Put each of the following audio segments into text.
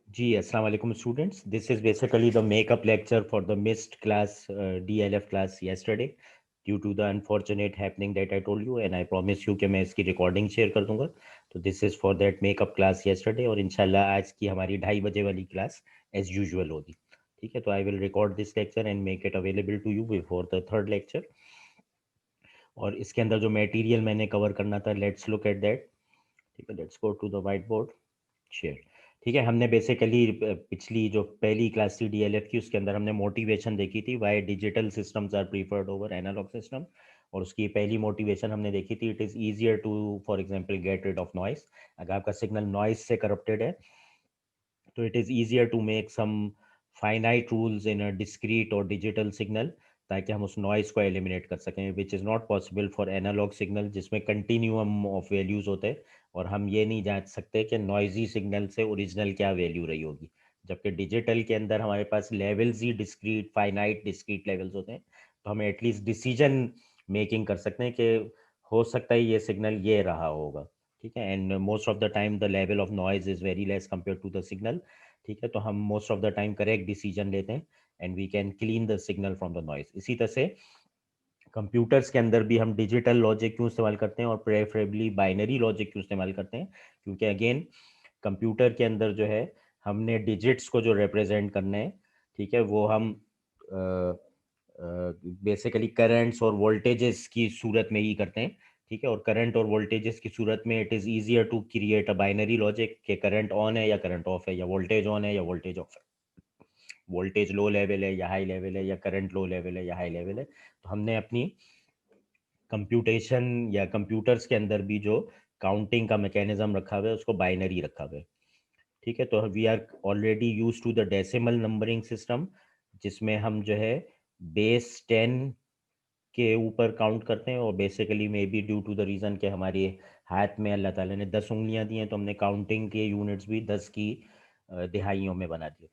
जी, अस्सलाम वालेकुम students. This is basically the makeup lecture for the missed class, DLF class yesterday due to the unfortunate happening that I told you, and I promise you कि मैं इसकी recording share कर दूंगा. तो this is for that makeup class yesterday और इंशाल्लाह आज की हमारी 2:30 बजे वाली class as usual होगी. ठीक है, तो I will record this lecture and make it available to you before the third lecture. और इसके अंदर जो material मैंने cover करना था, let's look at that. ठीक है, let's go to the whiteboard. Share. ठीक है, हमने बेसिकली पिछली जो पहली क्लास थी डीएलएफ की उसके अंदर हमने मोटिवेशन देखी थी why digital systems are preferred over analog system. और उसकी पहली मोटिवेशन हमने देखी थी, it is easier to for example get rid of noise. अगर आपका सिग्नल नॉइस से करप्टेड है तो it is easier to make some finite rules in a discrete और डिजिटल सिग्नल, ताकि हम उस नॉइस को एलिमिनेट कर सकें, which is not possible for analog signal जिसमें कंटिन्यूम ऑफ वैल्यूज़ होते हैं और हम ये नहीं जांच सकते कि नॉइजी सिग्नल से ओरिजिनल क्या वैल्यू रही होगी. जबकि डिजिटल के अंदर हमारे पास लेवल्स ही डिस्क्रीट फाइनाइट डिस्क्रीट लेवल्स होते हैं, तो हम एटलीस्ट डिसीजन मेकिंग कर सकते हैं कि हो सकता है ये सिग्नल ये रहा होगा. ठीक है, and most of the time the level of noise is very less compare to the signal. ठीक है, तो हम मोस्ट ऑफ द टाइम करेक्ट डिसीजन लेते हैं and we can clean the signal from the noise. इसी तरह से कंप्यूटर्स के अंदर भी हम डिजिटल लॉजिक क्यों इस्तेमाल करते हैं और प्रेफरेबली बाइनरी लॉजिक क्यों इस्तेमाल करते हैं, क्योंकि अगेन कंप्यूटर के अंदर जो है हमने डिजिट्स को जो रिप्रेजेंट करने हैं, ठीक है, वो हम बेसिकली करंट्स और वोल्टेजेस की सूरत में ही करते हैं. ठीक है, और करंट और वोल्टेजेस की सूरत में it is easier to create a binary logic कि करंट ऑन है या करंट ऑफ है, या वोल्टेज ऑन है या वोल्टेज ऑफ है, वोल्टेज लो लेवल है या हाई लेवल है, या करंट लो लेवल है या हाई लेवल है. तो हमने अपनी कंप्यूटेशन या कंप्यूटर्स के अंदर भी जो काउंटिंग का मैकेनिज्म रखा हुआ है उसको बाइनरी रखा हुआ है. ठीक है, तो we are already use to the decimal numbering system, जिसमें हम जो है बेस 10 के ऊपर काउंट करते हैं. और basically maybe due to the reason कि हमारे हाथ में अल्लाह ताला ने 10 उंगलियां दी हैं, तो हमने काउंटिंग के यूनिट्स भी 10 की दिहाइयों में बना दिए.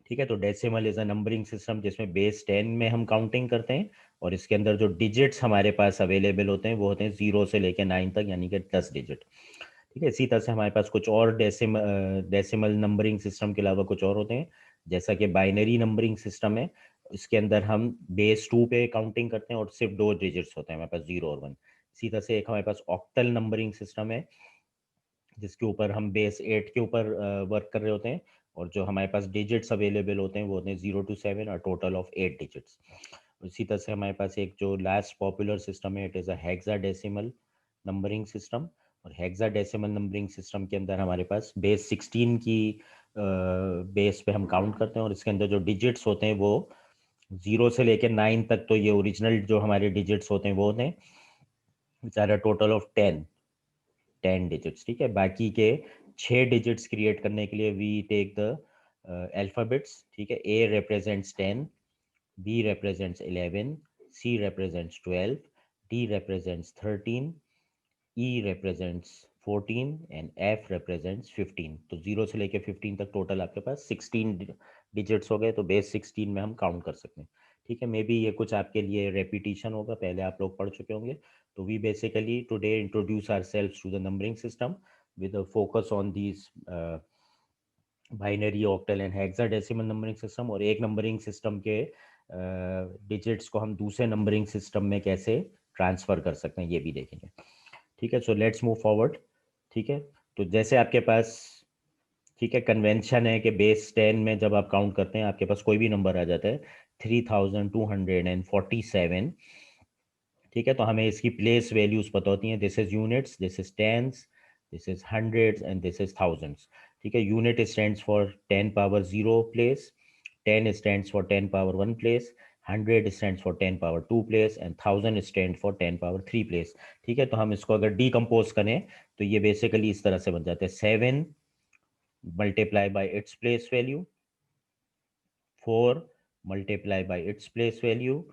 ठीक है, तो decimal is a numbering system जिसमें बेस 10 में हम काउंटिंग करते हैं और इसके अंदर जो डिजिट्स हमारे पास अवेलेबल होते हैं वो होते हैं 0 से लेकर 9 तक, यानी कि 10 डिजिट. ठीक है, इसी तरह से हमारे पास कुछ और डेसिमल नंबरिंग सिस्टम के अलावा कुछ और होते हैं, जैसा कि बाइनरी नंबरिंग सिस्टम है. इसके अंदर हम बेस 2 पे काउंटिंग करते हैं और सिर्फ 2 डिजिट्स होते हैं हमारे पास, 0 और 1. इसी तरह से एक हमारे पास ऑक्टल नंबरिंग सिस्टम है जिसके ऊपर हम बेस 8 के ऊपर वर्क कर रहे होते हैं, और जो हमारे पास डिजिट्स अवेलेबल होते हैं वो होते हैं 0 to 7, और टोटल ऑफ 8 डिजिट्स. इसी तरह से हमारे पास एक जो लास्ट पॉपुलर सिस्टम है, it is a hexadecimal numbering system. और हेक्साडेसिमल नंबरिंग सिस्टम के अंदर हमारे पास बेस 16 की बेस पे हम काउंट करते हैं, और इसके अंदर जो डिजिट्स होते हैं वो 0 से लेकर 9 तक, तो ये ओरिजिनल जो हमारे डिजिट्स होते हैं वो होते हैं, विच टोटल ऑफ 10 डिजिट्स. ठीक है, बाकी के 6 डिजिट्स क्रिएट करने के लिए वी टेक द अल्फ़ाबेट्स. ठीक है, A represents 10, B represents 11, C represents 12, D represents 13, E represents 14 and F represents 15. तो 0 से लेके 15 तक टोटल आपके पास 16 डिजिट्स हो गए, तो बेस 16 में हम काउंट कर सकते हैं. ठीक है, मे बी ये कुछ आपके लिए रेपिटेशन होगा, पहले आप लोग पढ़ चुके होंगे. तो we basically today introduce ourselves to the numbering system with a focus on these binary, octal and hexadecimal numbering system. और एक नंबरिंग सिस्टम के डिजिट्स को हम दूसरे नंबरिंग सिस्टम में कैसे ट्रांसफ़र कर सकते हैं ये भी देखेंगे. ठीक है, सो लेट्स मूव फॉरवर्ड. ठीक है, तो जैसे आपके पास, ठीक है, कन्वेंशन है कि बेस 10 में जब आप काउंट करते हैं आपके पास कोई भी नंबर आ जाता है 3247. ठीक है, तो हमें इसकी प्लेस वैल्यूज पता होती हैं. This is units, this is tens, this is hundreds and this is thousands. ठीक है, unit stands for 10 power 0 place, 10 stands for 10 power 1 place, 100 stands for 10 power 2 place and 1000 stand for 10 power 3 place. ठीक है, तो हम इसको अगर decompose करें तो ये बेसिकली इस तरह से बन जाते हैं: 7 multiply by its place value, 4 multiply by its place value,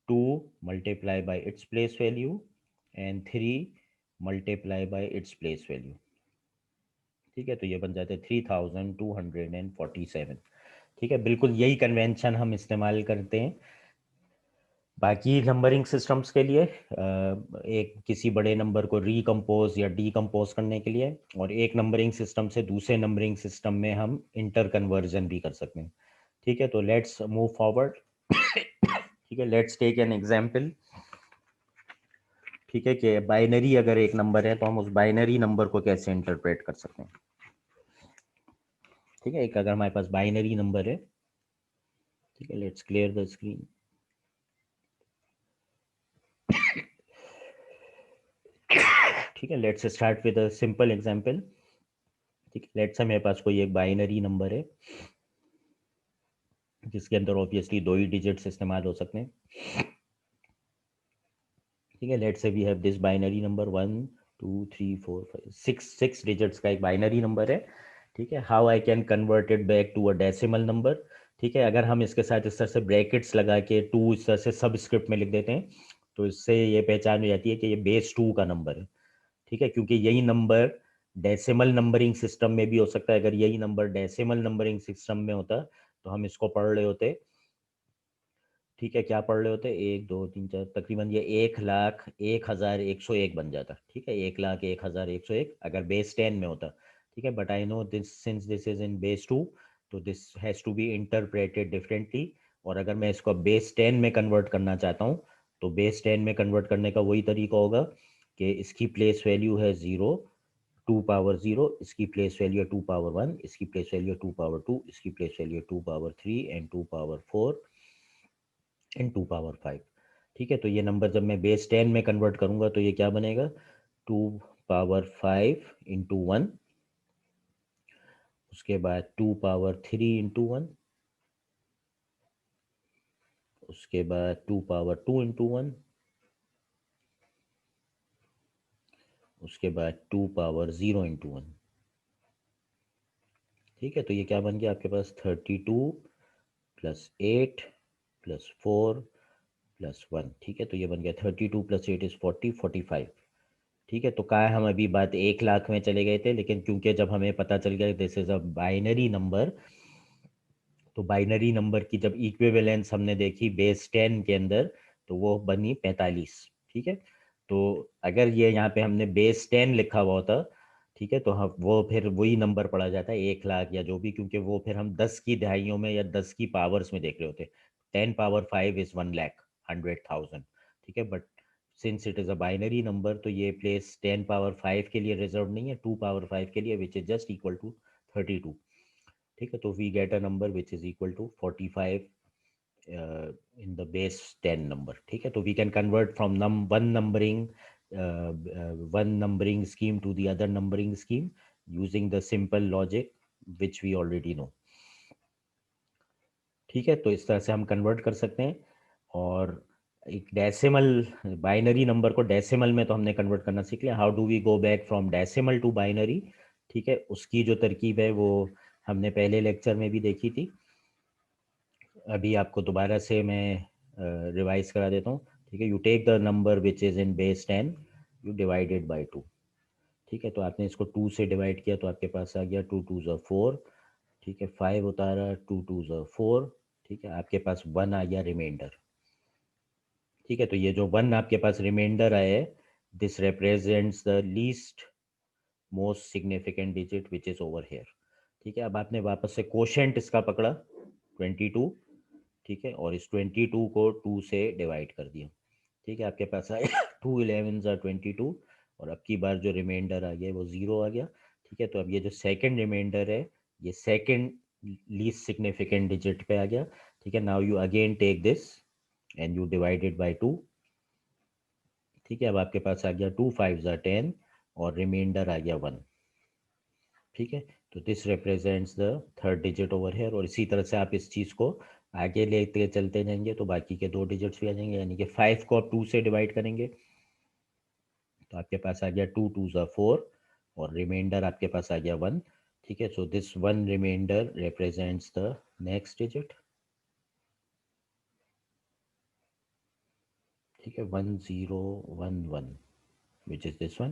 2 multiply by its place value, and 3 multiply by its place value. ठीक है, तो ये बन जाते हैं 3247. ठीक है, बिल्कुल यही कन्वेंशन हम इस्तेमाल करते हैं बाकी नंबरिंग सिस्टम्स के लिए एक किसी बड़े नंबर को रिकम्पोज या डीकम्पोज करने के लिए, और एक नंबरिंग सिस्टम से दूसरे नंबरिंग सिस्टम में हम इंटर कन्वर्जन भी कर सकते हैं। ठीक है, तो लेट्स मूव फॉरवर्ड। ठीक है, लेट्स टेक एन एग्जांपल। ठीक है, कि बाइनरी अगर एक नंबर है तो हम उस बाइनरी नंबर को कैसे इंटरप्रेट कर सकते हैं। ठीक है, एक अगर हमारे पास बाइनरी नंबर है, ठीक है, लेट्स क्लियर द स्क्रीन। ठीक है, let's start with a simple example. ठीक है, लेट्स से मेरे पास कोई एक बाइनरी नंबर है जिसके अंदर ऑब्वियसली दो ही डिजिट्स इस्तेमाल हो सकते हैं। ठीक है, let's say we have this binary number 1 2 3 4 5 6 digits का एक बाइनरी नंबर है। ठीक है, how I can convert it back to a decimal number. ठीक है, अगर हम इसके साथ इस तरह से ब्रैकेट्स लगा के टू इस तरह से सब स्क्रिप्ट में लिख देते हैं तो इससे ये पहचान हो जाती है कि ये बेस 2 का नंबर है। ठीक है, क्योंकि यही नंबर डेसिमल नंबरिंग सिस्टम में भी हो सकता है। अगर यही नंबर डेसिमल नंबरिंग सिस्टम में होता तो हम इसको पढ़ रहे होते। ठीक है, क्या पढ़ रहे होते, 1 2 3 4, तकरीबन ये 1,01,101 बन जाता। ठीक है, 1,01,101 अगर बेस 10 में होता। ठीक है, but I know this since this is in base 2 तो this has to be interpreted differently. और अगर मैं इसको बेस 10 में कन्वर्ट करना चाहता हूँ तो बेस 10 में कन्वर्ट करने का वही तरीका होगा कि इसकी प्लेस वैल्यू है 0, 2 पावर 0, इसकी प्लेस वैल्यू है 2 पावर 1, इसकी प्लेस वैल्यू है 2 पावर 2, इसकी प्लेस वैल्यू है 2 power 3 and 2 power 4 and 2 power 5। ठीक है, तो ये नंबर जब मैं बेस 10 में कन्वर्ट करूंगा तो ये क्या बनेगा, 2 पावर 5 इंटू 1, उसके बाद 2 पावर 3 इंटू 1, उसके बाद 2 पावर 2 इंटू 1, उसके बाद 2 पावर 0 इंटू 1। ठीक है, तो ये क्या बन गया आपके पास, 32 + 8 + 4 + 1। ठीक है, तो ये बन गया 32 + 8 = 40, 45। ठीक है, तो कहा हम अभी बात 1 लाख में चले गए थे, लेकिन क्योंकि जब हमें पता चल गया this is a binary number, तो बाइनरी नंबर की जब इक्विवेलेंस हमने देखी बेस 10 के अंदर तो वो बनी 45। ठीक है, तो अगर ये यहाँ पे हमने बेस 10 लिखा हुआ होता, ठीक है, तो हम वो फिर वही नंबर पढ़ा जाता है 1 लाख या जो भी, क्योंकि वो फिर हम 10 की दहाइयों में या 10 की पावर्स में देख रहे होते। 10 पावर 5 इज 1,00,000 ठीक है, but since it is a binary number तो ये प्लेस 10 पावर 5 के लिए रिजर्व नहीं है, 2 पावर 5 के लिए, which is just equal to 32। ठीक है, तो we get a number which is equal to 45 in the base 10 number. ठीक है, तो we can convert from one numbering scheme to the other numbering scheme using the simple logic which we already know. ठीक है, तो इस तरह से हम कन्वर्ट कर सकते हैं। और एक डेसिमल बाइनरी नंबर को डेसिमल में तो हमने कन्वर्ट करना सीख लिया। How do we go back from decimal to binary. ठीक है, उसकी जो तरकीब है वो हमने पहले लेक्चर में भी देखी थी। अभी आपको दोबारा से मैं रिवाइज करा देता हूँ। ठीक है, you take the number which is in base 10, you divided by 2। ठीक है, तो आपने इसको 2 से डिवाइड किया तो आपके पास आ गया 2 2 ज़ा 4। ठीक है, 5 उतारा, 2 2 ज़ा 4। ठीक है, आपके पास 1 आ गया रिमाइंडर। ठीक है, तो ये जो 1 आपके पास रिमाइंडर आया है, this represents the least most significant digit which is over here. ठीक है, अब आपने वापस से कोशेंट इसका पकड़ा 22। ठीक है, और इस 22 को 2 से डिवाइड कर दिया। ठीक है, आपके पास आया 2 11 ज़ा 22। और अब की बार जो रिमाइंडर आ गया वो 0 आ गया। ठीक है, तो अब ये जो सेकंड रिमाइंडर है ये सेकंड लीस्ट सिग्निफिकेंट डिजिट पे आ गया। ठीक है, now you again take this and you divided by 2। ठीक है, अब आपके पास आ गया 2 5 ज़ा 10 और रिमाइंडर आ गया 1। ठीक है, तो this represents the third digit over here. और इसी तरह से आप इस चीज़ को आगे लेते चलते जाएंगे तो बाकी के दो डिजिट्स भी आ जाएंगे, यानी कि 5 को आप 2 से डिवाइड करेंगे तो आपके पास आ गया 2 2 ज़ा 4 और रिमाइंडर आपके पास आ गया 1। ठीक है, so this 1 reminder represents the next digit. ठीक है, 1011 विच इज़ दिस वन।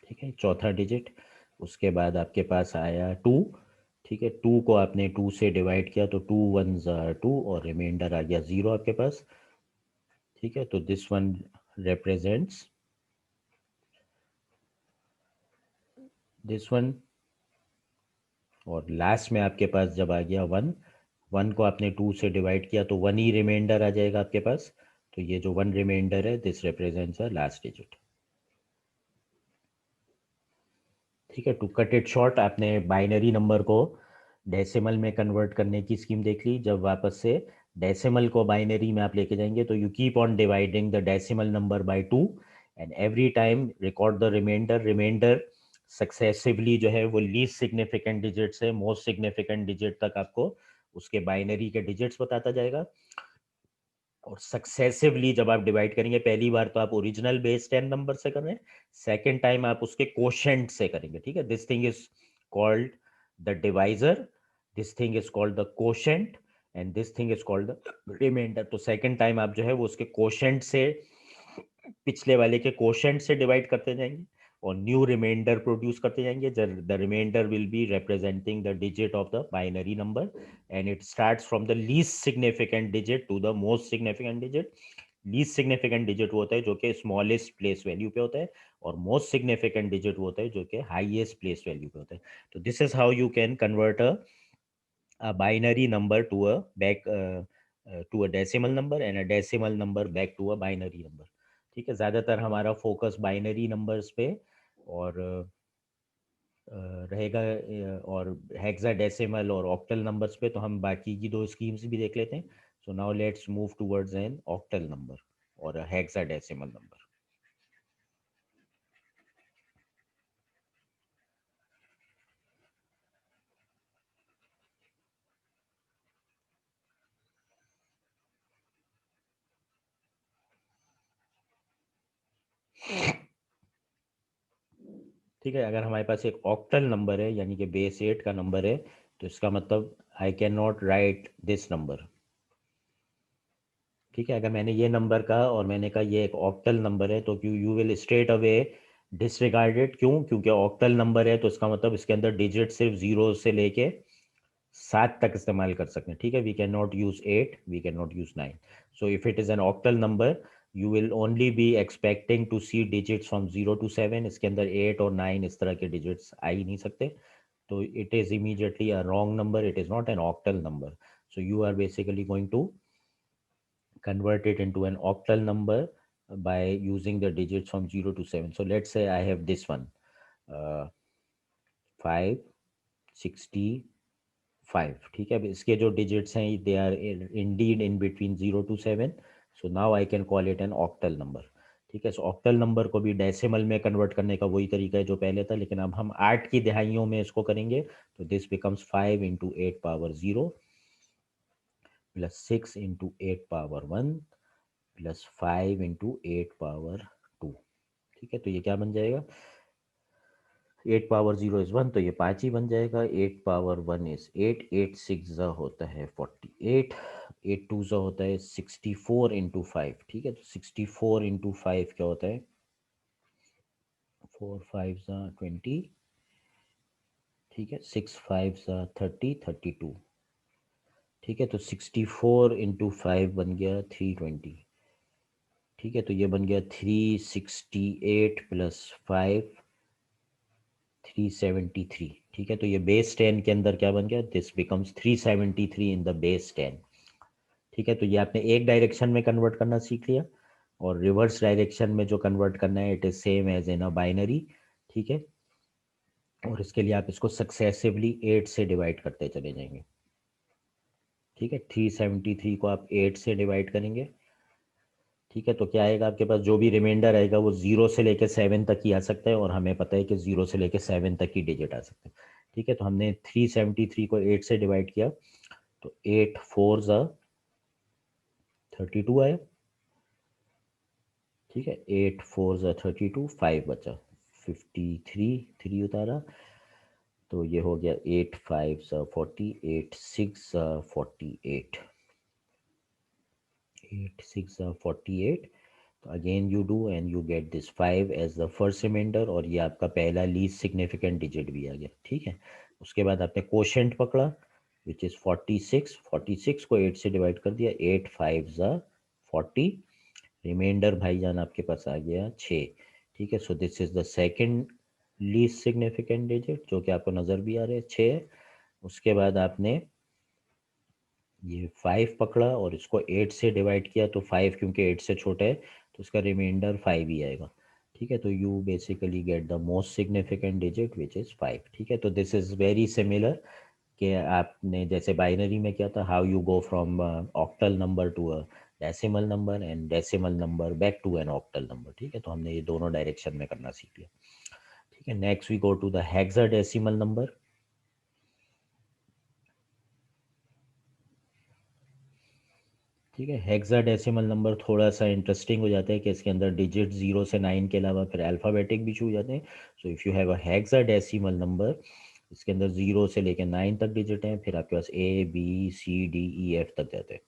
ठीक है, चौथा डिजिट। उसके बाद आपके पास आया 2। ठीक है, 2 को आपने 2 से डिवाइड किया तो 2 1 ज़ा 2 और रिमाइंडर आ गया 0 आपके पास। ठीक है, तो this one represents this one, और लास्ट में आपके पास जब आ गया वन, वन को आपने टू से डिवाइड किया तो वन ही रिमाइंडर आ जाएगा आपके पास। तो ये जो वन रिमाइंडर है this represents a last digit. ठीक है, टू कट इट शॉर्ट, आपने बाइनरी नंबर को डेसिमल में कन्वर्ट करने की स्कीम देख ली। जब वापस से डेसिमल को बाइनरी में आप लेके जाएंगे तो you keep on dividing the decimal number by two, and every time record the reminder. Reminder successively जो है वो लीस्ट सिग्निफिकेंट डिजिट से मोस्ट सिग्निफिकेंट डिजिट तक आपको उसके बाइनरी के डिजिट्स बताता जाएगा। और सक्सेसिवली जब आप डिवाइड करेंगे, पहली बार तो आप ओरिजिनल बेस 10 नंबर से कर रहे हैं, सेकेंड टाइम आप उसके कोशेंट से करेंगे। ठीक है, this thing is called the divisor, this thing is called the quotient, and this thing is called the reminder. तो सेकेंड टाइम आप जो है वो उसके कोशेंट से, पिछले वाले के कोशेंट से डिवाइड करते जाएंगे और न्यू रिमाइंडर प्रोड्यूस करते जाएंगे। The reminder will be representing the digit of the binary number, and it starts from the least significant digit to the most significant digit. Least significant digit वो होता है जो कि स्मॉलेस्ट प्लेस वैल्यू पे होता है, और मोस्ट सिग्निफिकेंट डिजिट वो होता है जो कि हाईएस्ट प्लेस वैल्यू पे होता है। तो this is how you can convert a binary number to a back to a decimal number, and a decimal number back to a binary number। ठीक है, ज़्यादातर हमारा फोकस बाइनरी नंबर्स पे और रहेगा, और हेक्साडेसिमल और ऑक्टल नंबर्स पे तो हम बाकी की दो स्कीम्स भी देख लेते हैं। So now let's move towards an octal number और हेक्साडेसिमल नंबर। ठीक है, अगर हमारे पास एक ऑक्टल नंबर है यानी कि बेस 8 का नंबर है, तो इसका मतलब I can not right this number. ठीक है, अगर मैंने ये नंबर कहा और मैंने कहा ये एक ऑक्टल नंबर है, तो क्यों you will straight away disregarded. क्यों? क्योंकि ऑक्टल नंबर है तो इसका मतलब इसके अंदर डिजिट सिर्फ 0 से लेके 7 तक इस्तेमाल कर सकते हैं। ठीक है, we can not use 8, we can not use 9। So if it is an octal number you will only be expecting to see digits from 0 to 7। इसके अंदर 8 और 9 इस तरह के डिजिट्स आ ही नहीं सकते। तो it is immediately a wrong number, it is not an octal number. So you are basically going to convert it into an octal number by using the digits from 0 to 7। So let's say I have this one, 565। ठीक है, अब इसके जो digits हैं they are indeed in between 0 to 7। So now I can call it an octal number. ठीक है, सो octal number को भी डेसिमल में कन्वर्ट करने का वही तरीका है जो पहले था, लेकिन अब हम 8 की दहाइयों में इसको करेंगे। तो दिस बिकम्स 5 × 8⁻0 +6 × 8⁻1 +5 × 8⁻2। ठीक है, तो ये क्या बन जाएगा? 8 पावर 0 इज 1, तो ये 5 ही बन जाएगा। 8 पावर 1 इज 8, 8 6 होता है 48, 8 2 होता है 64 × 5। ठीक है, तो 64 × 5 क्या होता है? 4 5 20। ठीक है, 6 5 30, 32। ठीक है, तो 64 × 5 बन गया 320। ठीक है, तो ये बन गया 368 + 5 373। ठीक है, तो ये बेस 10 के अंदर क्या बन गया? This becomes 373 in the base 10। ठीक है, तो ये आपने एक डायरेक्शन में कन्वर्ट करना सीख लिया, और रिवर्स डायरेक्शन में जो कन्वर्ट करना है it is same as in a binary. ठीक है, और इसके लिए आप इसको सक्सेसिवली 8 से डिवाइड करते चले जाएंगे। ठीक है, 373 को आप 8 से डिवाइड करेंगे। ठीक है, तो क्या आएगा आपके पास? जो भी रिमाइंडर आएगा वो 0 से लेकर 7 तक ही आ सकता है, और हमें पता है कि 0 से लेकर 7 तक ही डिजिट आ सकते हैं। ठीक है, तो हमने 373 को 8 से डिवाइड किया, तो 8 4 32 आया। ठीक है, 8 4 32, 5 बचा, 53 3 उतारा, तो ये हो गया 8 5 40, 8 6 48, 8 6 48। तो again you do and you get this 5 as the first reminder, और ये आपका पहला लीस्ट सिग्निफिकेंट डिजिट भी आ गया। ठीक है, उसके बाद आपने कोशेंट पकड़ा विच इज 46। 46 को 8 से डिवाइड कर दिया, 8 5 40, रिमाइंडर भाईजान आपके पास आ गया 6। ठीक है, so this is the second least significant digit जो कि आपको नज़र भी आ रहे हैं 6। उसके बाद आपने ये 5 पकड़ा और इसको 8 से डिवाइड किया, तो 5 क्योंकि 8 से छोटा है तो इसका रिमाइंडर 5 ही आएगा। ठीक है, तो you basically get the most significant digit which is 5। ठीक है, तो दिस इज़ वेरी सिमिलर कि आपने जैसे बाइनरी में किया था, how you go from octal number to a decimal number and decimal number back to an octal number. ठीक है, तो हमने ये दोनों डायरेक्शन में करना सीख लिया। ठीक है, next we go to the hexadecimal number. ठीक है, हेक्साडेसिमल नंबर थोड़ा सा इंटरेस्टिंग हो जाता है कि इसके अंदर डिजिट 0 से 9 के अलावा फिर अल्फ़ाबेटिक भी छू जाते हैं। So if you have a hexadecimal number, इसके अंदर 0 से लेकर 9 तक डिजिट हैं, फिर आपके पास A B C D E F तक जाते हैं।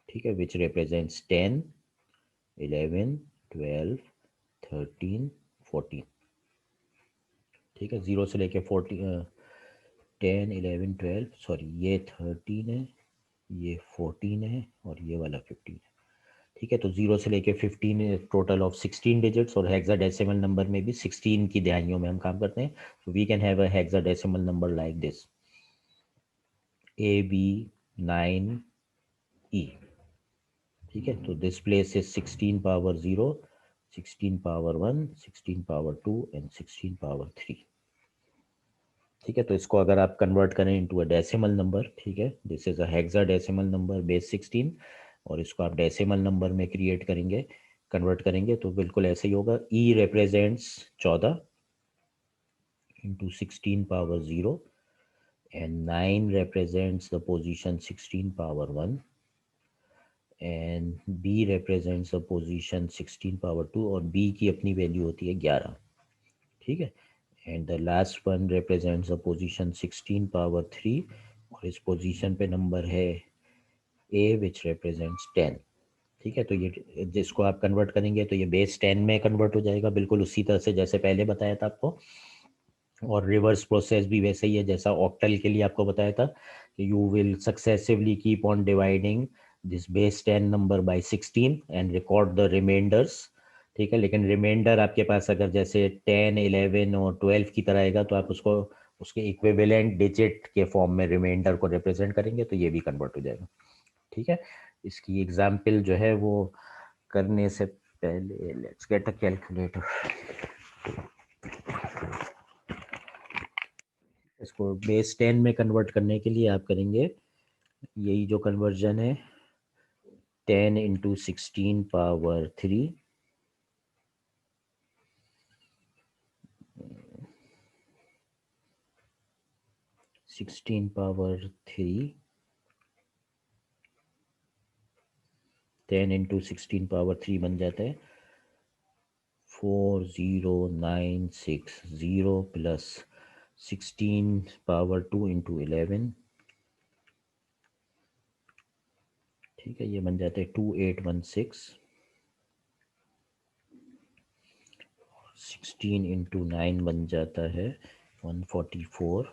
ठीक है, विच रिप्रेजेंट्स 10 11 12 13 14। ठीक है, 0 से लेके 14, 10 11 12, सॉरी ये 13 है, ये 14 है और ये वाला 15 है। ठीक है, तो 0 से लेके 15 टोटल ऑफ 16 डिजिट्स, और हेक्साडेसिमल नंबर में भी 16 की दहाइयों में हम काम करते हैं। तो we can have a hexadecimal number like this AB9E। ठीक है, तो this place is 16 power 0, 16 power 1, 16 power 2 and 16 power 3। ठीक है, तो इसको अगर आप कन्वर्ट करें इनटू अ डेसिमल नंबर, ठीक है, this is a hexadecimal number base 16, और इसको आप डेसिमल नंबर में क्रिएट करेंगे, कन्वर्ट करेंगे तो बिल्कुल ऐसे ही होगा। E represents 14 into 16 power 0 and 9 represents the position 16 power 1 and B represents the position 16 power 2, और B की अपनी वैल्यू होती है 11। ठीक है, and the last one represents the position 16 power 3, और इस पोजीशन पे नंबर है A विच रिप्रेजेंट्स 10। ठीक है, तो ये जिसको आप कन्वर्ट करेंगे तो ये बेस 10 में कन्वर्ट हो जाएगा, बिल्कुल उसी तरह से जैसे पहले बताया था आपको। और रिवर्स प्रोसेस भी वैसे ही है जैसा ऑक्टल के लिए आपको बताया था कि you will successively keep on dividing this base 10 number by 16 and record the reminders. ठीक है, लेकिन रिमाइंडर आपके पास अगर जैसे 10 11 और 12 की तरह आएगा तो आप उसको उसके इक्विवेलेंट डिजिट के फॉर्म में रिमाइंडर को रिप्रेजेंट करेंगे तो ये भी कन्वर्ट हो जाएगा। ठीक है, इसकी एग्जाम्पल जो है वो करने से पहले लेट्स गेट अ कैलकुलेटर। इसको बेस 10 में कन्वर्ट करने के लिए आप करेंगे यही जो कन्वर्जन है, 10 into 16 power 3, 16 power 3, 10 into 16 power 3 बन जाता है 40960 प्लस 16 पावर 2 इंटू 11। ठीक है, ये बन जाते हैं 2816। 16 इंटू 9 बन जाता है 144,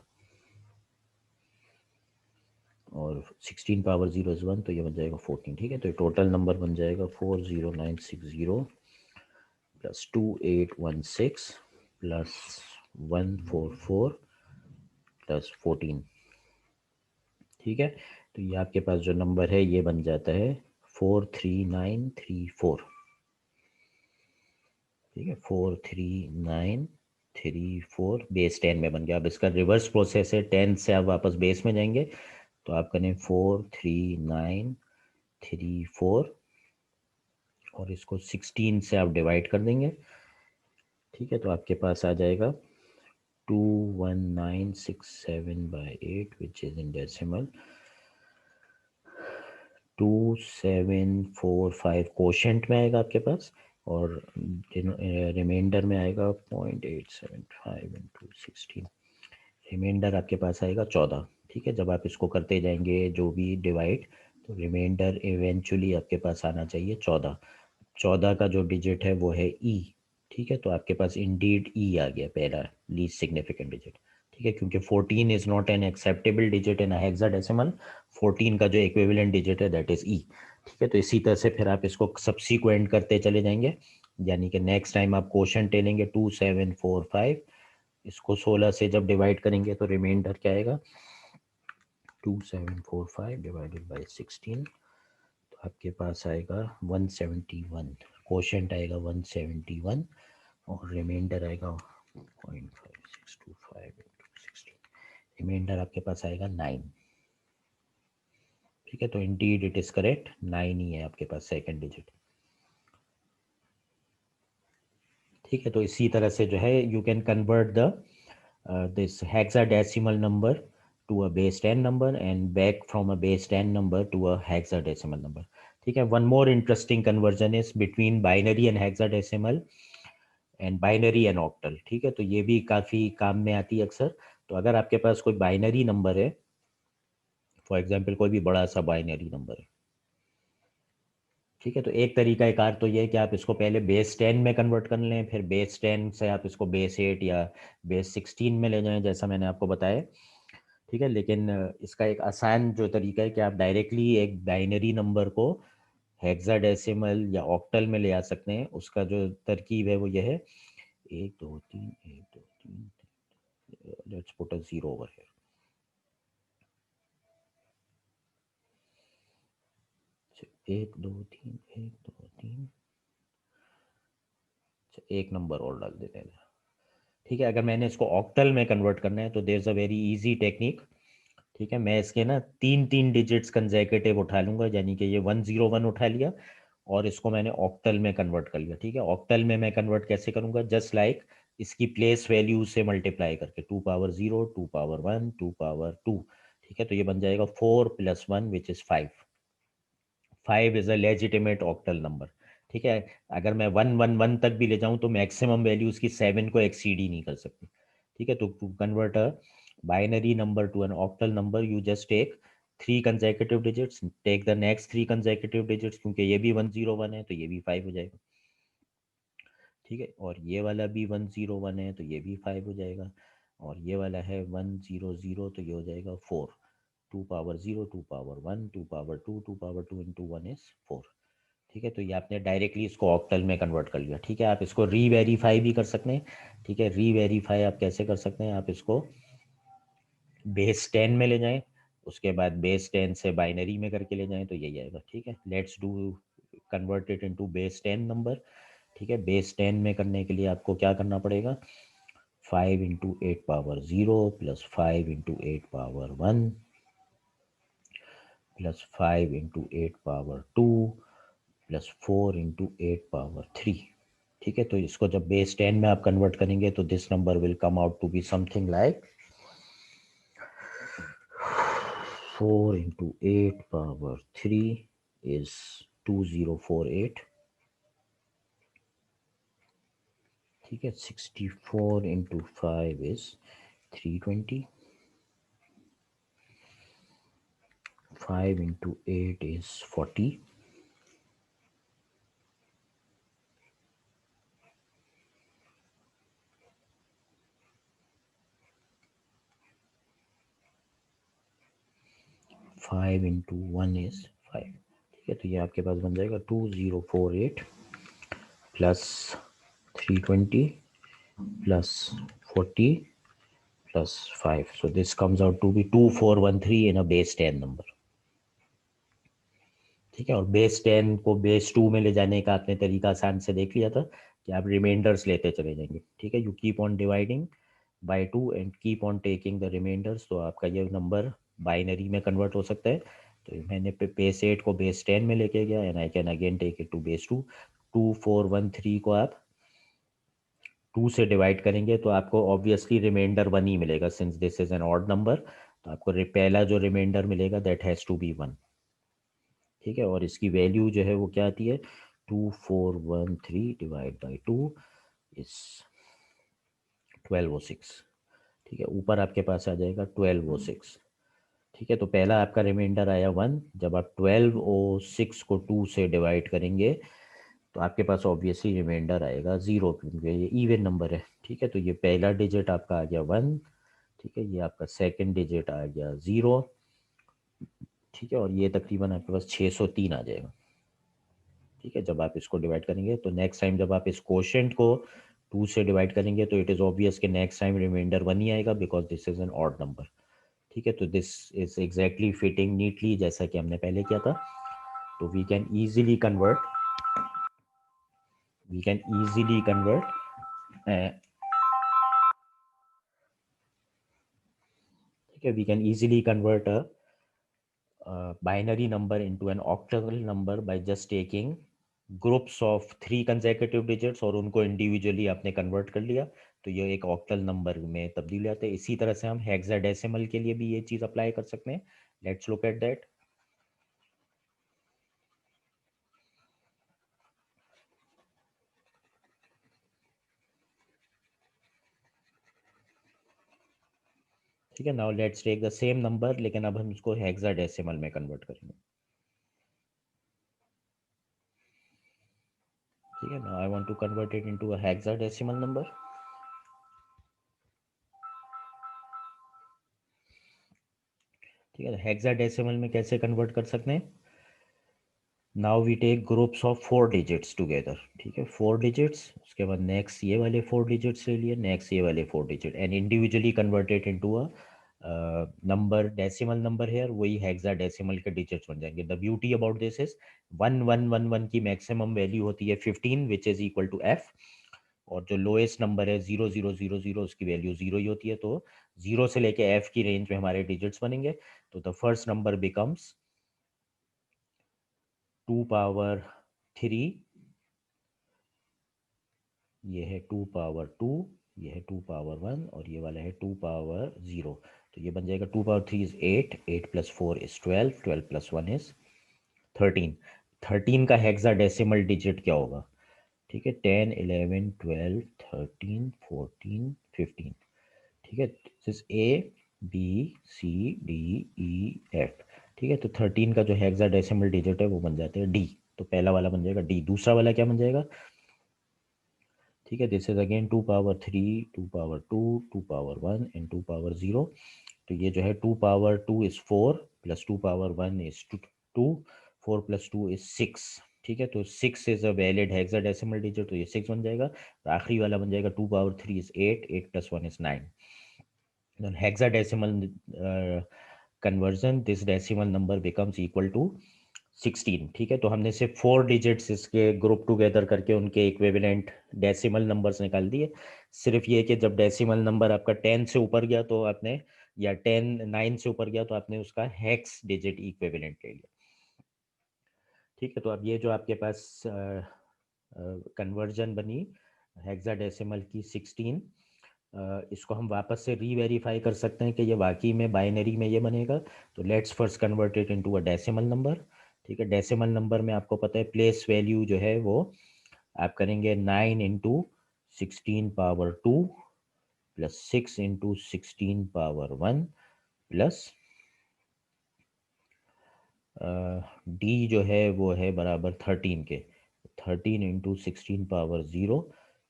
और 16 पावर 0 इज 1 तो ये बन जाएगा 14। ठीक है, तो टोटल नंबर बन जाएगा 40960 प्लस 2816 प्लस 144 प्लस 14। ठीक है, तो ये आपके पास जो नंबर है ये बन जाता है 43934। ठीक है, 43934 बेस 10 में बन गया। अब इसका रिवर्स प्रोसेस है, 10 से आप वापस बेस में जाएंगे तो आप करें 43934 और इसको 16 से आप डिवाइड कर देंगे। ठीक है, तो आपके पास आ जाएगा 21967/8 which is in decimal 2745 quotient में आएगा आपके पास, और रिमाइंडर में आएगा 0.875 इंटू 16। रिमाइंडर आपके पास आएगा 14। ठीक है, जब आप इसको करते जाएंगे जो भी डिवाइड, तो रिमाइंडर इवेंचुअली आपके पास आना चाहिए 14। 14 का जो डिजिट है वो है ई। ठीक है, तो आपके पास इंडीड ई आ गया पहला लीस्ट सिग्निफिकेंट डिजिट। ठीक है, क्योंकि 14 is not an acceptable digit in hexadecimal, 14 का जो इक्विवेलेंट डिजिट है दैट इज ई। ठीक है, तो इसी तरह से फिर आप इसको सब्सिक्वेंट करते चले जाएंगे, यानी कि नेक्स्ट टाइम आप क्वोशंट लेंगे 2745, इसको 16 से जब डिवाइड करेंगे तो रिमाइंडर क्या आएगा, 2745 डिवाइडेड बाई 16, तो आपके पास आएगा 171, क्वोशंट आएगा 171 और रिमाइंडर आएगा 0.5625 इंटू 16, रिमाइंडर आपके पास आएगा 9। ठीक है, तो इंडीड इट इज करेक्ट, 9 ही है आपके पास सेकंड डिजिट। ठीक है, तो इसी तरह से जो है you can convert the this hexadecimal number to a base 10 number and back from a base 10 number to a hexadecimal number. ठीक है, one more interesting conversion is between binary and hexadecimal and binary and octal. ठीक है, तो ये भी काफ़ी काम में आती है अक्सर। तो अगर आपके पास कोई बाइनरी नंबर है, फॉर एग्जांपल कोई भी बड़ा सा बाइनरी नंबर है, ठीक है, तो एक तरीका एक कार तो ये है कि आप इसको पहले बेस 10 में कन्वर्ट कर लें, फिर बेस 10 से आप इसको बेस 8 या बेस 16 में ले जाएं, जैसा मैंने आपको बताया। ठीक है, लेकिन इसका एक आसान जो तरीका है कि आप डायरेक्टली एक बाइनरी नंबर को हेक्साडेसिमल या ऑक्टल में ले आ सकते हैं। उसका जो तरकीब है वो ये है, 1 2 3 1 2 3, let's put a zero over here, 1 2 3 1 2 3, एक नंबर और डाल देते हैं। ठीक है, अगर मैंने इसको ऑक्टल में कन्वर्ट करना है तो there is a very easy technique. ठीक है, मैं इसके ना 3 3 डिजिट्स कंसेक्यूटिव उठा लूंगा, यानी कि ये 101 उठा लिया और इसको मैंने ऑक्टल में कन्वर्ट कर लिया। ठीक है, ऑक्टल में मैं कन्वर्ट कैसे करूंगा, जस्ट लाइक इसकी प्लेस वैल्यू से मल्टीप्लाई करके, 2 पावर 0 2 पावर 1 2 पावर 2। ठीक है, तो ये बन जाएगा 4 + 1 which is 5। 5 is a legitimate octal number. ठीक है, अगर मैं 1 1 1 तक भी ले जाऊं तो मैक्सिमम वैल्यू उसकी 7 को एक्सीड ही नहीं कर सकती। ठीक है, तो to convert a binary number to an octal number you just take 3 consecutive digits, take the next 3 consecutive digits, क्योंकि ये भी 101 है तो ये भी 5 हो जाएगा। ठीक है, और ये वाला भी 101 है तो ये भी 5 हो जाएगा, और ये वाला है 100 तो ये हो जाएगा 4। 2 power 0 2 power 1 2 power 2 2 power 2 into 1 is 4। ठीक है, तो ये आपने डायरेक्टली इसको ऑक्टल में कन्वर्ट कर लिया। ठीक है, आप इसको री वेरीफाई भी कर सकते हैं। ठीक है, री वेरीफाई आप कैसे कर सकते हैं, आप इसको बेस 10 में ले जाएं, उसके बाद बेस 10 से बाइनरी में करके ले जाएं तो यही आएगा। ठीक है, let's do convert it into base 10 number. ठीक है, बेस 10 में करने के लिए आपको क्या करना पड़ेगा, 5 × 8 power 0 plus 5 × 8 power 1 plus 5 × 8 power 2 plus 4 × 8 power 3। ठीक है, तो इसको जब बेस 10 में आप कन्वर्ट करेंगे तो this number will come out to be something like 4 × 8 power 3 is 2048। ठीक है, 64 × 5 इज 320, 5 × 8 is 40, 5 × 1 is 5। ठीक है, तो ये आपके पास बन जाएगा 2048 plus 320 plus 40 plus 5, so this comes out to be 2413 in a base 10 number. ठीक है, और बेस 10 को बेस 2 में ले जाने का आपने तरीका आसान से देख लिया था कि आप रिमाइंडर्स लेते चले जाएंगे। ठीक है, you keep on dividing by 2 and keep on taking the reminders, तो आपका ये नंबर बाइनरी में कन्वर्ट हो सकता है। तो मैंने बेस 8 को बेस 10 में लेके गया and I can again take it to base 2। 2413 को आप 2 से डिवाइड करेंगे तो आपको ऑब्वियसली रिमाइंडर 1 ही मिलेगा, since this is an odd number. तो आपको पहला जो रिमाइंडर मिलेगा दैट हैज़ टू बी 1। ठीक है, और इसकी वैल्यू जो है वो क्या आती है, 2413 डिवाइड बाई 2 इज 1206। ठीक है, ऊपर आपके पास आ जाएगा 1206। ठीक है, तो पहला आपका रिमाइंडर आया 1, जब आप 1206 को 2 से डिवाइड करेंगे तो आपके पास ऑब्वियसली रिमाइंडर आएगा 0, क्योंकि ये इवन नंबर है। ठीक है, तो ये पहला डिजिट आपका आ गया 1। ठीक है, ये आपका सेकंड डिजिट आ गया 0, ठीक है, और ये तकरीबन आपके पास 603 आ जाएगा। ठीक है, जब आप इसको डिवाइड करेंगे तो नेक्स्ट टाइम जब आप इस क्वोशंट को 2 से डिवाइड करेंगे तो इट इज़ ऑब्वियस कि नेक्स्ट टाइम रिमाइंडर 1 ही आएगा, because this is an odd number. ठीक है, तो this is exactly fitting neatly जैसा कि हमने पहले किया था। तो वी कैन इजीली कन्वर्ट ठीक है, we can easily convert a binary number into an octal number by just taking groups of 3 consecutive digits और उनको इंडिविजुअली आपने कन्वर्ट कर लिया, तो ये एक ऑक्टल नंबर में तब्दील हो जाते हैं। इसी तरह से हम हेक्साडेसिमल के लिए भी ये चीज़ अप्लाई कर सकते हैं। Let's look at that. ठीक है, now let's take the same number, लेकिन अब हम इसको हेक्साडेसिमल में कन्वर्ट करेंगे। ठीक है, now I want to convert it into a hexadecimal number. ठीक है, हेक्साडेसिमल में कैसे कन्वर्ट कर सकते हैं? Now we take groups of 4 digits together. ठीक है, 4 डिजिट्स, उसके बाद नेक्स्ट ये वाले 4 डिजिट्स ले लिए, नेक्स्ट ये वाले 4 digit, and individually converted into a number, decimal number है, वही हेक्साडेसिमल के डिजिट्स बन जाएंगे। The beauty about this is 1111 की मैक्सिमम वैल्यू होती है 15, which is equal to F, और जो लोएस्ट नंबर है 0000 उसकी वैल्यू 0 ही होती है। तो 0 से लेके एफ की रेंज में हमारे डिजिट्स बनेंगे। तो the first number becomes 2 power 3, ये है 2 पावर 2, ये है 2 पावर 1, और ये वाला है 2 पावर 0। तो ये बन जाएगा 2 पावर 3 इज 8, 8 + 4 इज 12, 12 + 1 इज 13। 13 का हेक्साडेसिमल डिजिट क्या होगा? ठीक है, 10 11 12 13 14 15। ठीक है, this is A B C D E F। ठीक है, तो 13 का जो हेक्साडेसिमल डिजिट है वो बन जाता है डी। तो पहला वाला बन जाएगा डी। दूसरा वाला क्या बन जाएगा? ठीक है, this is again 2 power 3, 2 power 2, 2 power 1 and 2 power 0। तो ये जो है 2 power 2 is 4, plus 2 power 1 is 2, 4 + 2 is 6। ठीक है, तो 6 is a valid hexadecimal digit, तो ये 6 बन जाएगा। तो आखिरी वाला बन जाएगा 2 power 3 is 8, 8 + 1 is 9। Hexadecimal conversion, this decimal number becomes equal to 16। ठीक है, तो हमने सिर्फ 4 डिजिट्स इसके ग्रुप टुगेदर करके उनके इक्विवेलेंट डेसिमल नंबर्स निकाल दिए। सिर्फ ये कि जब डेसिमल नंबर आपका 10 से ऊपर गया तो आपने, या 9 से ऊपर गया तो आपने उसका हेक्स डिजिट इक्विवेलेंट ले लिया। ठीक है, तो अब ये जो आपके पास कन्वर्जन बनी हेक्साडेसिमल की 16, इसको हम वापस से रीवेरीफाई कर सकते हैं कि ये वाकई में बाइनरी में ये बनेगा। तो let's first convert it into a decimal number. ठीक है, डेसिमल नंबर में आपको पता है प्लेस वैल्यू जो है वो आप करेंगे 9 × 16 power 2 plus 6 × 16 power 1 plus D जो है वो है बराबर 13 के, 13 × 16 पावर 0।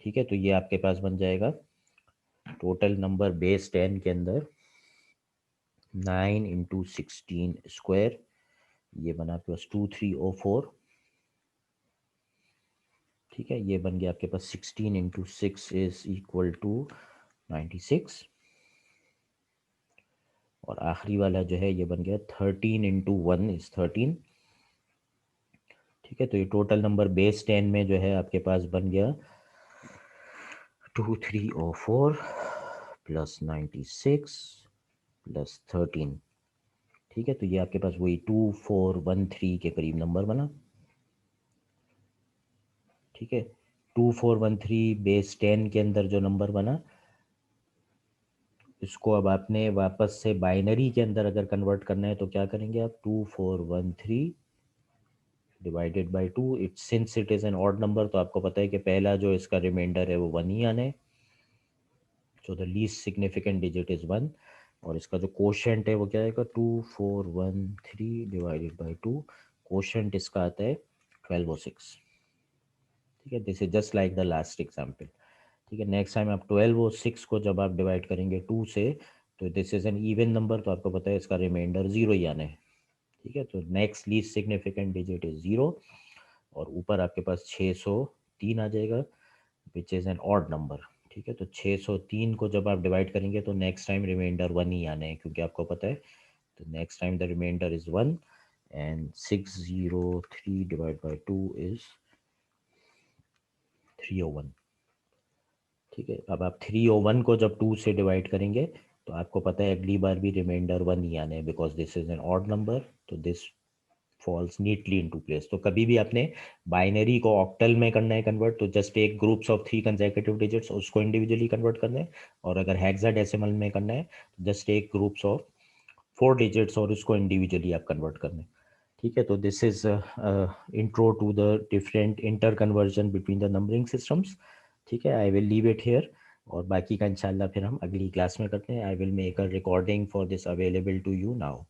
ठीक है, तो ये आपके पास बन जाएगा टोटल नंबर बेस 10 के अंदर 9 × 16 स्क्वायर, ये बना आपके पास 2304। ठीक है, ये बन गया आपके पास 16 × 6 इज इक्वल टू 96, और आखिरी वाला जो है ये बन गया 13 × 1 इज 13। ठीक है, तो ये टोटल नंबर बेस 10 में जो है आपके पास बन गया 2304 प्लस 96 प्लस 13। ठीक है, तो ये आपके पास वही 2413 के करीब नंबर बना। ठीक है, 2413 बेस 10 के अंदर जो नंबर बना, इसको अब आपने वापस से बाइनरी के अंदर अगर कन्वर्ट करना है तो क्या करेंगे आप? 2413 divided by 2, it since it is an odd number तो आपको पता है कि पहला जो इसका रिमाइंडर है वो 1 ही आना है। So the least significant digit is 1, और इसका जो कोशेंट है वो क्या आएगा? 2413 डिवाइडेड बाई 2, कोशेंट इसका आता है 1206। ठीक है, this is just like the last example. ठीक है, नेक्स्ट टाइम आप 1206 को जब आप डिवाइड करेंगे 2 से, तो this is N even number, तो आपको पता है इसका रिमाइंडर 0 ही आना है। ठीक है, तो next least significant digit is 0 और ऊपर आपके पास 603 आ जाएगा which is an odd number. ठीक है, तो 603 को जब आप डिवाइड करेंगे तो नेक्स्ट टाइम रिमाइंडर 1 ही आने हैं क्योंकि आपको पता है, तो next time the reminder is 1 and 603 divide by 2 is 301। ठीक है, अब आप 301 को जब 2 से डिवाइड करेंगे तो आपको पता है अगली बार भी रिमाइंडर 1 ही आने हैं because this is an odd number, तो this falls neatly into place. तो कभी भी आपने बाइनरी को ऑक्टल में करना है कन्वर्ट, तो जस्ट एक ग्रुप्स ऑफ 3 कंसेक्यूटिव डिजिट्स उसको इंडिविजुअली कन्वर्ट करना है, और अगर हेक्साडेसिमल में करना है तो जस्ट एक ग्रुप्स ऑफ 4 डिजिट्स और उसको इंडिविजुअली आप कन्वर्ट करना है। ठीक है, तो this is intro to the different inter conversion between the numbering systems. ठीक है, I will leave it here और बाकी का इंशाल्लाह फिर हम अगली क्लास में करते हैं। I will make a recording for this available to you now.